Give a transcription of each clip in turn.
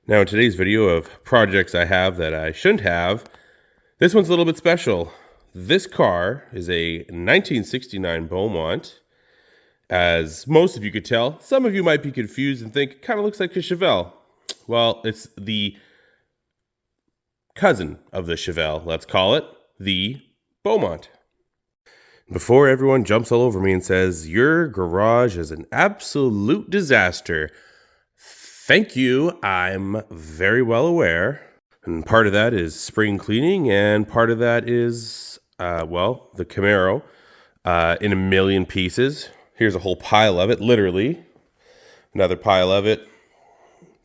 Now, in today's video of projects I have that I shouldn't have, this one's a little bit special. This car is a 1969 Beaumont. As most of you could tell, some of you might be confused and think it kind of looks like a Chevelle. Well, it's the cousin of the Chevelle, let's call it, the Beaumont. Before everyone jumps all over me and says, your garage is an absolute disaster, thank you, I'm very well aware. And part of that is spring cleaning, and part of that is, the Camaro in a million pieces. Here's a whole pile of it, literally. Another pile of it.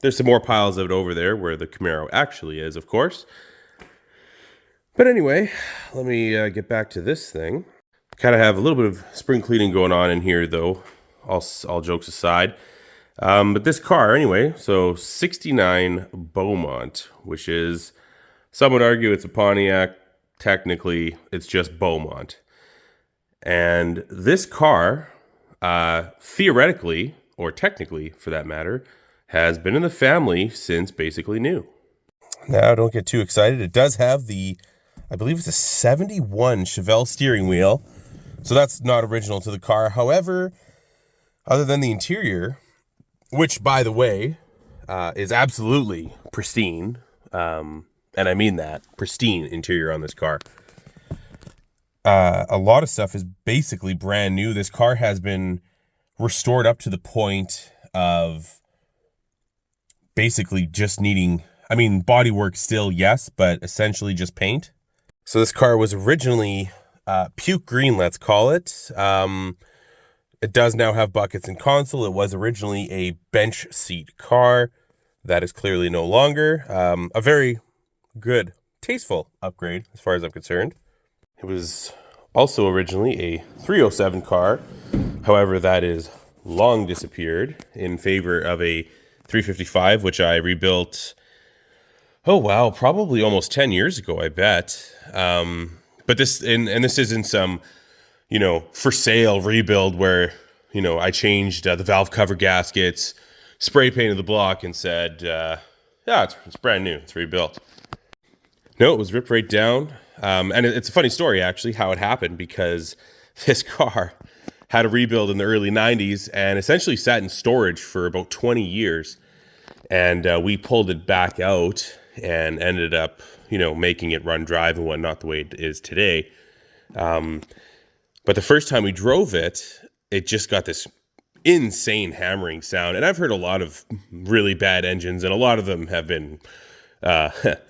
There's some more piles of it over there where the Camaro actually is, of course. But anyway, let me get back to this thing. Kind of have a little bit of spring cleaning going on in here, though, all jokes aside. But this car, anyway, so 69 Beaumont, which is, some would argue it's a Pontiac. Technically, it's just Beaumont. And this car, theoretically, or technically for that matter, has been in the family since basically new. Now, don't get too excited. It does have I believe it's a 71 Chevelle steering wheel. So that's not original to the car. However, other than the interior, which, by the way, is absolutely pristine, and I mean that, pristine interior on this car. A lot of stuff is basically brand new. This car has been restored up to the point of basically just needing, bodywork still, yes, but essentially just paint. So this car was originally puke green, let's call it. It does now have buckets and console. It was originally a bench seat car. That is clearly no longer. A very good, tasteful upgrade as far as I'm concerned. It was also originally a 307 car. However, that is long disappeared in favor of a 355, which I rebuilt, probably almost 10 years ago, I bet. But this isn't some, for sale rebuild where, I changed the valve cover gaskets, spray painted the block, and said, it's brand new, it's rebuilt. No, it was ripped right down. And it's a funny story, actually, how it happened, because this car had a rebuild in the early 90s and essentially sat in storage for about 20 years. And we pulled it back out and ended up, making it run drive and whatnot the way it is today. But the first time we drove it, it just got this insane hammering sound. And I've heard a lot of really bad engines, and a lot of them have been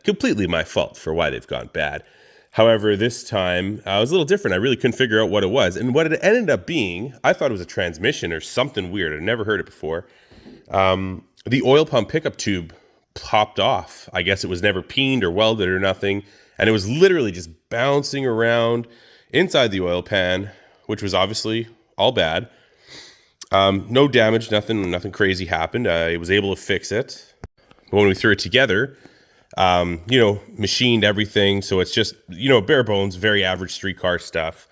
completely my fault for why they've gone bad. However, this time it was a little different. I really couldn't figure out what it was. And what it ended up being, I thought it was a transmission or something weird. I'd never heard it before. The oil pump pickup tube popped off. I guess it was never peened or welded or nothing. And it was literally just bouncing around inside the oil pan, which was obviously all bad. No damage, nothing crazy happened. I was able to fix it. But when we threw it together, machined everything. So it's just, bare bones, very average street car stuff.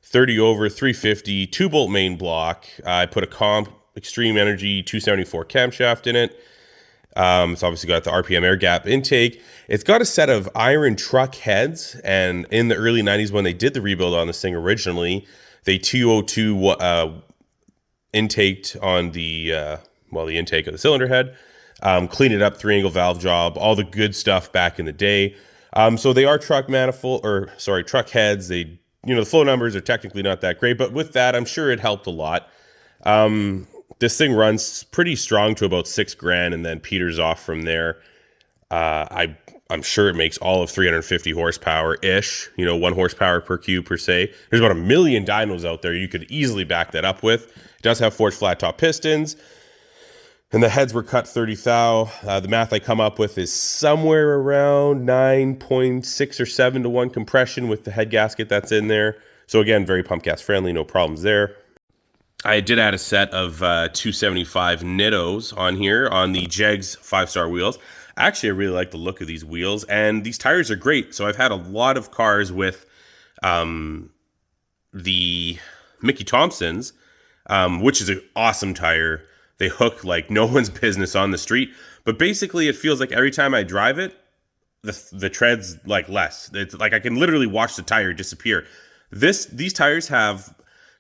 30 over, 350, 2-bolt main block. I put a Comp Extreme Energy 274 camshaft in it. It's obviously got the RPM air gap intake. It's got a set of iron truck heads. And in the early 90s, when they did the rebuild on this thing originally, they 202 intaked on the intake of the cylinder head. Clean it up, 3-angle valve job, all the good stuff back in the day. So they are truck heads. They, the flow numbers are technically not that great, but with that, I'm sure it helped a lot. This thing runs pretty strong to about $6,000 and then peters off from there. I'm sure it makes all of 350 horsepower-ish, 1 horsepower per cube per se. There's about 1 million dynos out there you could easily back that up with. It does have forged flat top pistons. And the heads were cut 30 thou. The math I come up with is somewhere around 9.6 or 7 to 1 compression with the head gasket that's in there. So again, very pump gas friendly, no problems there. I did add a set of 275 Nittos on here on the Jegs 5-star wheels. Actually, I really like the look of these wheels, and these tires are great. So I've had a lot of cars with the Mickey Thompsons, which is an awesome tire. They hook like no one's business on the street. But basically, it feels like every time I drive it, the tread's like less. It's like I can literally watch the tire disappear. These tires have,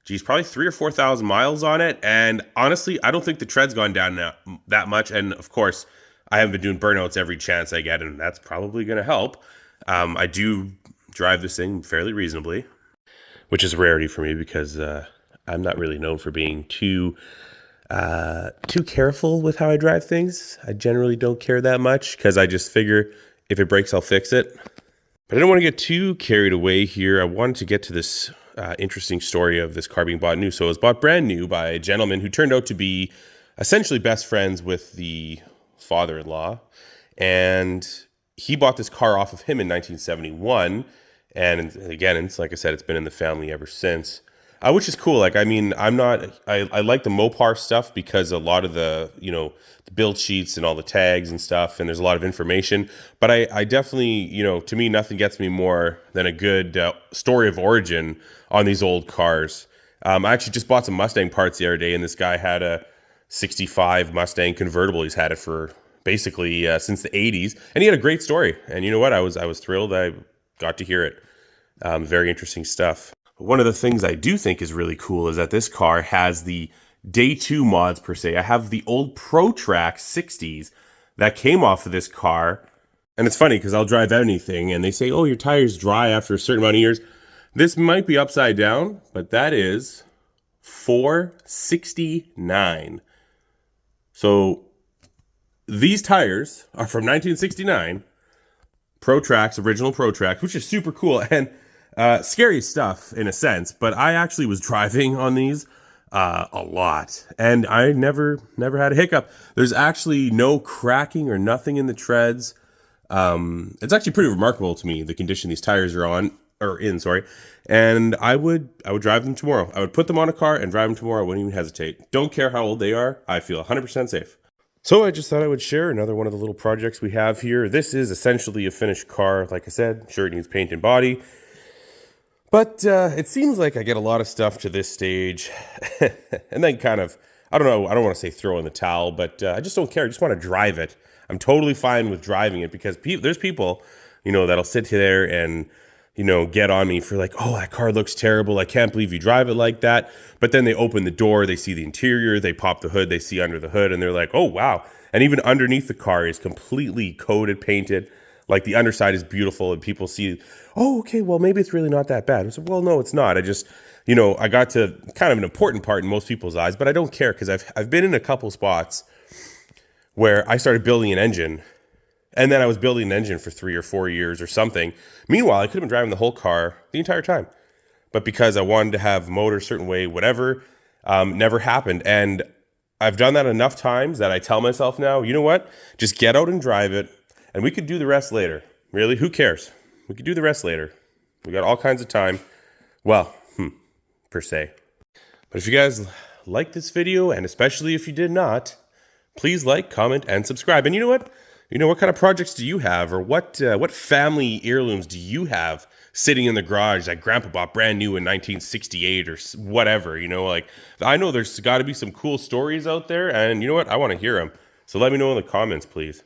geez, probably 3,000 or 4,000 miles on it, and honestly, I don't think the tread's gone down that much. And of course, I haven't been doing burnouts every chance I get, and that's probably going to help. I do drive this thing fairly reasonably, which is a rarity for me because I'm not really known for being too careful with how I drive things. I generally don't care that much because I just figure if it breaks, I'll fix it. But I don't want to get too carried away here. I wanted to get to this interesting story of this car being bought new. So it was bought brand new by a gentleman who turned out to be essentially best friends with the father-in-law. And he bought this car off of him in 1971. And again, it's like I said, it's been in the family ever since. Which is cool. Like, I mean, I like the Mopar stuff because a lot of the build sheets and all the tags and stuff, and there's a lot of information. But I definitely, to me, nothing gets me more than a good story of origin on these old cars. I actually just bought some Mustang parts the other day, and this guy had a 65 Mustang convertible. He's had it for basically since the 80s, and he had a great story. And you know what? I was thrilled I got to hear it. Very interesting stuff. One of the things I do think is really cool is that this car has the day 2 mods per se. I have the old ProTrack 60s that came off of this car. And it's funny because I'll drive anything and they say, oh, your tires dry after a certain amount of years. This might be upside down, but that is 469. So these tires are from 1969. ProTrack's original ProTrack, which is super cool. And scary stuff in a sense, but I actually was driving on these a lot, and I never had a hiccup. There's actually no cracking or nothing in the treads. It's actually pretty remarkable to me the condition these tires are in. Sorry, and I would drive them tomorrow. I would put them on a car and drive them tomorrow. I wouldn't even hesitate. Don't care how old they are. I feel 100% safe. So I just thought I would share another one of the little projects we have here. This is essentially a finished car. Like I said, sure, it needs paint and body. But it seems like I get a lot of stuff to this stage and then kind of, I don't know, I don't want to say throw in the towel, but I just don't care. I just want to drive it. I'm totally fine with driving it because there's people, that'll sit there and, get on me for like, oh, that car looks terrible. I can't believe you drive it like that. But then they open the door, they see the interior, they pop the hood, they see under the hood, and they're like, oh, wow. And even underneath the car is completely coated, painted. Like the underside is beautiful and people see, oh, okay, well, maybe it's really not that bad. I said, well, no, it's not. I just, I got to kind of an important part in most people's eyes, but I don't care because I've been in a couple spots where I started building an engine and then I was building an engine for 3 or 4 years or something. Meanwhile, I could have been driving the whole car the entire time. But because I wanted to have motor a certain way, whatever, never happened. And I've done that enough times that I tell myself now, you know what? Just get out and drive it. And we could do the rest later. Really? Who cares? We could do the rest later. We got all kinds of time. Well, per se. But if you guys like this video, and especially if you did not, please like, comment, and subscribe. And you know what? What kind of projects do you have? Or what family heirlooms do you have sitting in the garage that Grandpa bought brand new in 1968 or whatever? I know there's got to be some cool stories out there. And you know what? I want to hear them. So let me know in the comments, please.